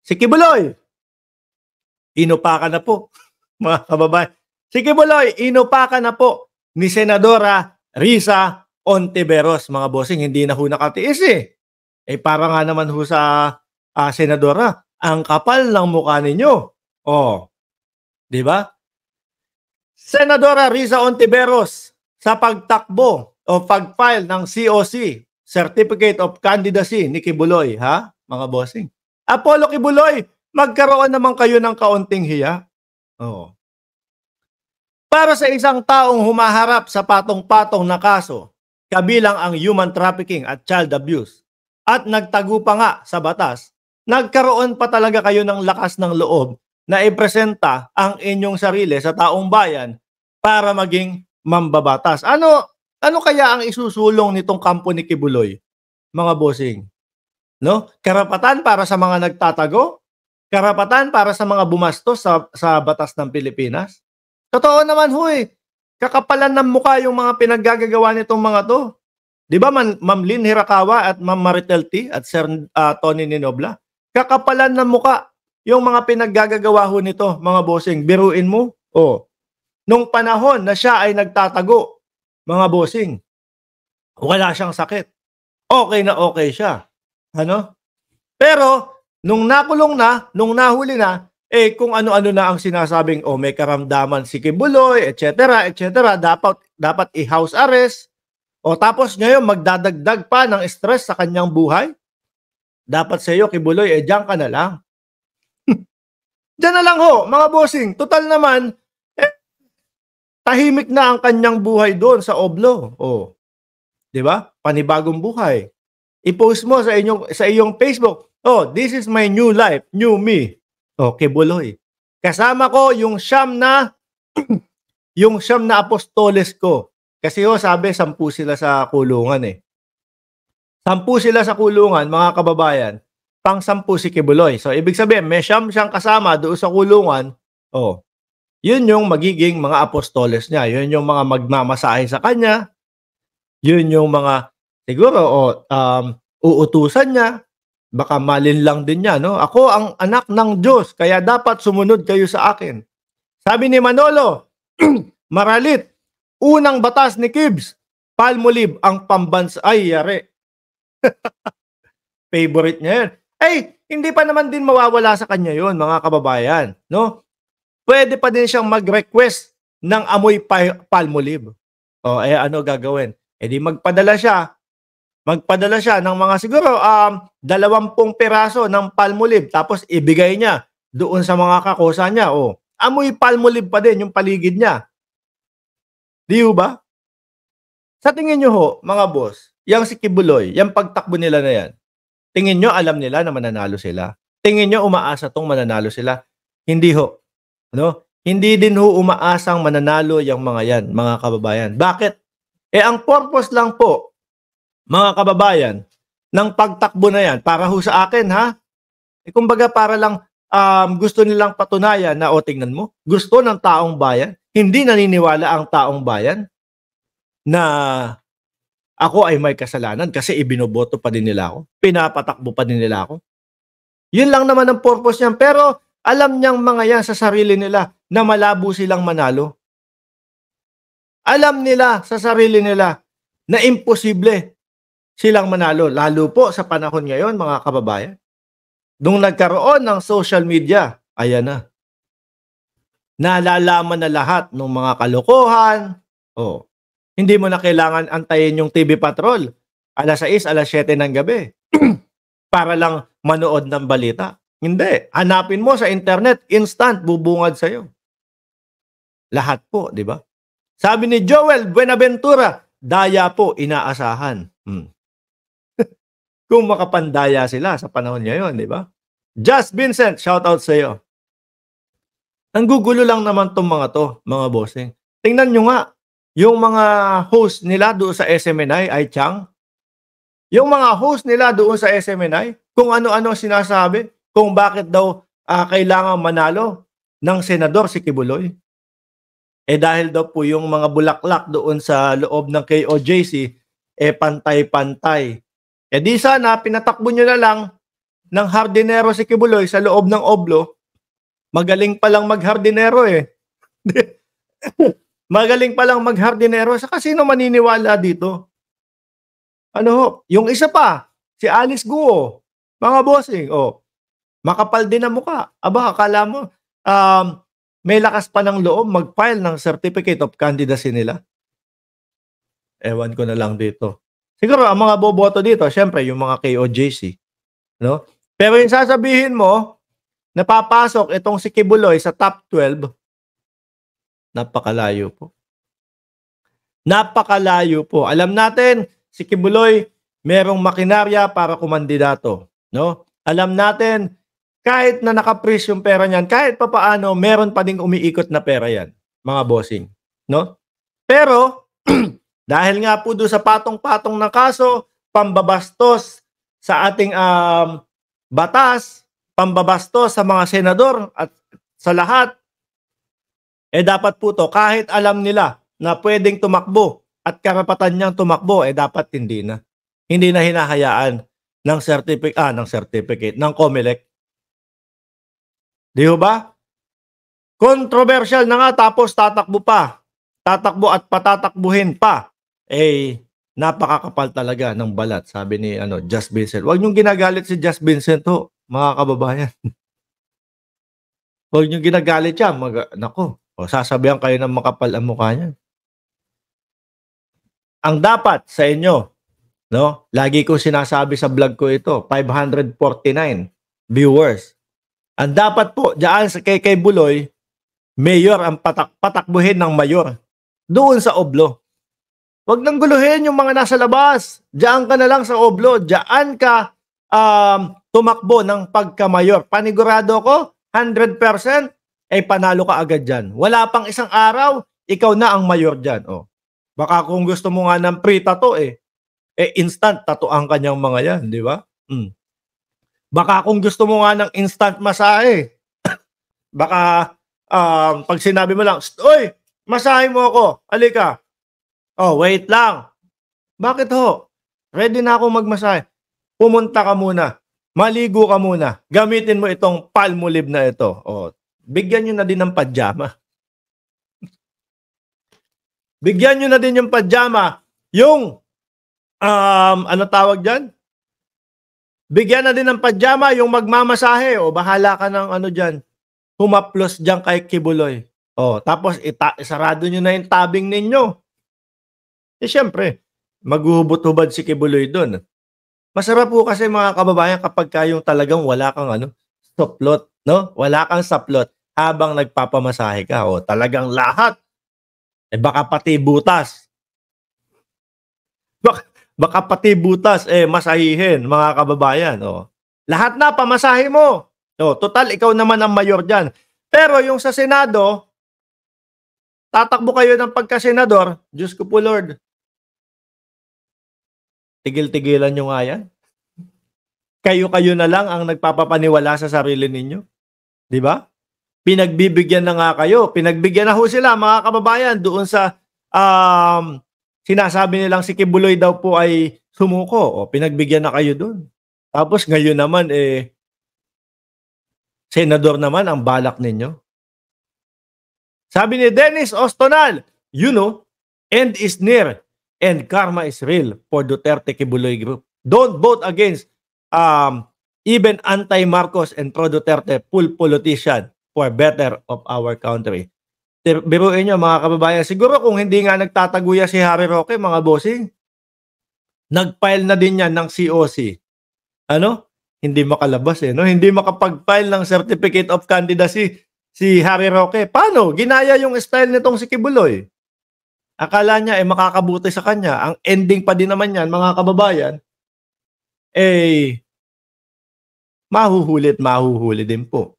Si Kibuloy, inupakan na po, mga kababayan. Si Kibuloy, inupakan na po ni Senadora Risa Ontiveros, mga bossing. Hindi na ho nakatiis eh. Para nga naman ho sa Senadora, ang kapal ng mukha ninyo. Oh, di ba? Senadora Risa Ontiveros sa pagtakbo o pag-file ng COC, Certificate of Candidacy ni Kibuloy, ha, mga bossing. Apollo Kibuloy, magkaroon naman kayo ng kaunting hiya. Oo. Para sa isang taong humaharap sa patong-patong na kaso, kabilang ang human trafficking at child abuse, at nagtago pa nga sa batas, nagkaroon pa talaga kayo ng lakas ng loob na ipresenta ang inyong sarili sa taong bayan para maging mambabatas. Ano kaya ang isusulong nitong kampo ni Kibuloy, mga bossing? No? Karapatan para sa mga nagtatago? Karapatan para sa mga bumastos sa batas ng Pilipinas? Totoo naman ho eh. Kakapalan ng mukha yung mga pinaggagawa nitong mga to. Di ba, Ma'am Lynn Hirakawa at Ma'am Maritel T at Sir Tony Ninobla? Kakapalan ng mukha yung mga pinaggagawa ho nito, mga bossing. Biruin mo. Nung panahon na siya ay nagtatago, mga bossing, wala siyang sakit. Okay na okay siya. Ano? Pero, nung nakulong na, nung nahuli na, kung ano-ano na ang sinasabing, may karamdaman si Kibuloy, etc., etc., dapat i-house arrest. Tapos ngayon, magdadagdag pa ng stress sa kanyang buhay. Dapat sa iyo, Kibuloy, diyan ka na lang. Diyan na lang ho, mga bossing. Total naman, tahimik na ang kanyang buhay doon sa Oblo. Di ba? Panibagong buhay. I-post mo sa iyong Facebook, this is my new life, new me. Kibuloy. Kasama ko yung siyam na apostoles ko. Kasi sabi, 10 sila sa kulungan eh. 10 sila sa kulungan, mga kababayan. Pang 10 si Kibuloy. So, ibig sabihin, may siyang kasama doon sa kulungan. Yun yung magiging mga apostoles niya. Yun yung mga magmamasahe sa kanya. Yun yung mga, siguro, uutusan niya. Baka malinlang din niya, no? Ako ang anak ng Diyos, kaya dapat sumunod kayo sa akin. Sabi ni Manolo, Maralit, unang batas ni Kibs, Palmolive ang pambansa. Ay, yari. Favorite niya yun. Hindi pa naman din mawawala sa kanya yun, mga kababayan, no? Pwede pa din siyang mag-request ng amoy Palmolive. Ano gagawin? Di magpadala siya ng mga siguro 20 piraso ng Palmolive tapos ibigay niya doon sa mga kakosa niya. Amoy Palmolive pa din yung paligid niya. Di ba? Sa tingin nyo ho, mga boss, yung si Kibuloy, yung pagtakbo nila na yan, tingin nyo alam nila na mananalo sila? Tingin nyo umaasa tong mananalo sila? Hindi ho. No? Hindi din ho umaasang mananalo yung mga yan, mga kababayan. Bakit? Ang purpose lang po, mga kababayan, ng pagtakbo na yan, para ho sa akin, ha? Kumbaga para lang gusto nilang patunayan na, tingnan mo, gusto ng taong bayan, hindi naniniwala ang taong bayan na ako ay may kasalanan kasi ibinoboto pa din nila ako, pinapatakbo pa din nila ako. Yun lang naman ang purpose niyan, pero alam niyang mga yan sa sarili nila na malabo silang manalo. Alam nila sa sarili nila na imposible silang manalo, lalo po sa panahon ngayon, mga kababayan. Nung nagkaroon ng social media, ayan na. Nalalaman na lahat ng mga kalokohan. Hindi mo na kailangan antayin yung TV Patrol. Alas 6, alas 7 ng gabi. Para lang manood ng balita. Hindi. Hanapin mo sa internet, instant, bubungad sa'yo. Lahat po, di ba? Sabi ni Joel Buenaventura, daya po inaasahan. Kung makapandaya sila sa panahon ngayon, di ba? Just Vincent, shout out sa iyo. Ang gugulo lang naman tong mga to, mga bossing. Tingnan nyo nga, yung mga host nila doon sa SMNI, ay Chang. Yung mga host nila doon sa SMNI, kung ano-ano sinasabi, kung bakit daw kailangan manalo ng senador si Kibuloy. Dahil daw po yung mga bulaklak doon sa loob ng KOJC, pantay-pantay. Di sana, pinatakbo nyo na lang ng hardinero si Kibuloy sa loob ng Oblo. Magaling palang maghardinero eh. Magaling palang maghardinero. Saka sino maniniwala dito? Ano ho? Yung isa pa, si Alice Guo. Mga bossing, makapal din ang mukha. Aba, akala mo, may lakas pa ng loob mag-file ng certificate of candidacy nila. Ewan ko na lang dito. Siguro ang mga boboto dito, syempre yung mga KOJC, no? Pero yung sasabihin mo, napapasok itong si Kibuloy sa top 12, napakalayo po. Napakalayo po. Alam natin, si Kibuloy, merong makinarya para kumandidato, no? Alam natin, kahit na naka-freeze yung pera niyan, kahit papaano, meron pa ding umiikot na pera yan, mga bossing, no? Pero, dahil nga po doon sa patong-patong na kaso, pambabastos sa ating batas, pambabastos sa mga senador at sa lahat, dapat po to, kahit alam nila na pwedeng tumakbo at karapatan niyang tumakbo, dapat hindi na. Hindi na hinahayaan ng certificate, ng COMELEC. Di ba? Controversial na nga tapos tatakbo pa. Tatakbo at patatakbuhin pa. Napakakapal talaga ng balat, sabi ni Just Vincent. Huwag niyong ginagalit si Just Vincent ho, mga kababayan. Huwag niyong ginagalit siya. Nako, sasabihan kayo ng makapal ang mukha niya. Ang dapat sa inyo, no? Lagi ko sinasabi sa vlog ko ito, 549 viewers. Ang dapat po diyan sa kay Buloy, mayor ang patakbuhin ng mayor doon sa Oblo. Huwag nang guluhin yung mga nasa labas. Diyan ka na lang sa Oblo. Diyan ka tumakbo ng pagka-mayor. Panigurado ko, 100% panalo ka agad dyan. Wala pang isang araw, ikaw na ang mayor dyan. Baka kung gusto mo nga ng pre-tattoo instant tatuang kanyang mga yan, di ba? Baka kung gusto mo nga ng instant masahe, baka pag sinabi mo lang, "Oy, masahe mo ako, alika." Wait lang. Bakit ho? Ready na ako magmasahe. Pumunta ka muna. Maligo ka muna. Gamitin mo itong Palmolive na ito. Bigyan nyo na din ng pajama. Bigyan nyo na din yung pajama. Yung, ano tawag dyan? Bigyan na din ng pajama yung magmamasahe. Bahala ka ng dyan. Humaplos dyan kay Kibuloy. Tapos isarado nyo na yung tabing ninyo. Siyempre, maghuhubot-hubad si Kibuloy doon. Masarap po kasi mga kababayan kapag kayong talagang wala kang saplot, no? Wala kang saplot habang nagpapamasahe ka. Talagang lahat. Baka pati butas. Baka pati butas masahihin mga kababayan. Lahat na pamasahe mo. Total ikaw naman ang mayor diyan. Pero yung sa Senado, tatakbo kayo ng pagka-senador, Diyos ko po Lord. Tigil-tigilan nyo nga yan. Kayo-kayo na lang ang nagpapapaniwala sa sarili ninyo. Di ba? Pinagbibigyan na nga kayo. Pinagbigyan na ho sila, mga kababayan, doon sa sinasabi nilang si Kibuloy daw po ay sumuko. Pinagbigyan na kayo doon. Tapos ngayon naman, senador naman ang balak ninyo. Sabi ni Dennis Ostonal, end is near. And karma is real for Duterte Kibuloy Group. Don't vote against even anti-Marcos and pro-Duterte full politician for better of our country. Biruin nyo mga kababayan, siguro kung hindi nga nagtataguya si Harry Roque, mga bossing, nag-file na din yan ng COC. Hindi makalabas no? Hindi makapag-file ng Certificate of Candidacy si Harry Roque. Paano? Ginaya yung style nitong si Kibuloy. Akala niya makakabuti sa kanya. Ang ending pa din naman yan, mga kababayan, mahuhuli din po.